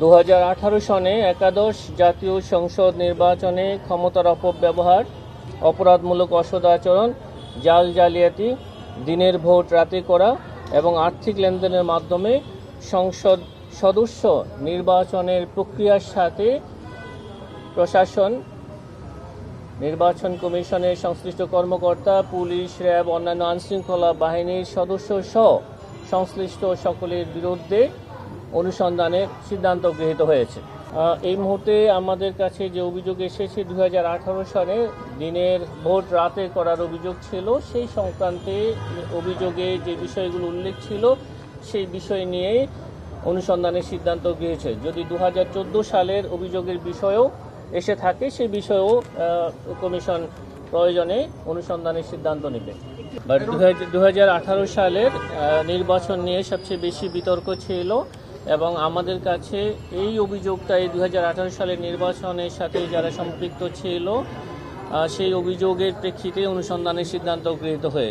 2018 সনে একাদশ জাতীয় সংসদ নির্বাচনে ক্ষমতার অপব্যবহার, অপরাধমূলক অসদাচরণ, জালিয়াতি, দিনের ভোট রাতে করা এবং আর্থিক লেনদেনের মাধ্যমে সংসদ সদস্য নির্বাচনের প্রক্রিয়ার সাথে প্রশাসন, নির্বাচন কমিশনের সংশ্লিষ্ট কর্মকর্তা, পুলিশ, র্যাব, অন্যান্য আইনশৃঙ্খলা বাহিনীর সদস্য সহ সংশ্লিষ্ট সকলের বিরুদ্ধে অনুসন্ধানের সিদ্ধান্ত গৃহীত হয়েছে। এই মুহূর্তে আমাদের কাছে যে অভিযোগ এসেছে 2018 সালে দিনের ভোট রাতে করার অভিযোগ ছিল, সেই সংক্রান্তে অভিযোগে যে বিষয়গুলো উল্লেখ ছিল সেই বিষয় নিয়ে অনুসন্ধানের সিদ্ধান্ত গৃহীত। যদি 2014 সালের অভিযোগের বিষয়েও এসে থাকে সেই বিষয়েও কমিশন প্রয়োজনে অনুসন্ধানের সিদ্ধান্ত নেবে। 2018 সালের নির্বাচন নিয়ে সবচেয়ে বেশি বিতর্ক ছিল এবং আমাদের কাছে এই অভিযোগটা এই 2018 সালের নির্বাচনের সাথে যারা সম্পৃক্ত ছিল সেই অভিযোগের প্রেক্ষিতে অনুসন্ধানের সিদ্ধান্ত গৃহীত হয়েছে।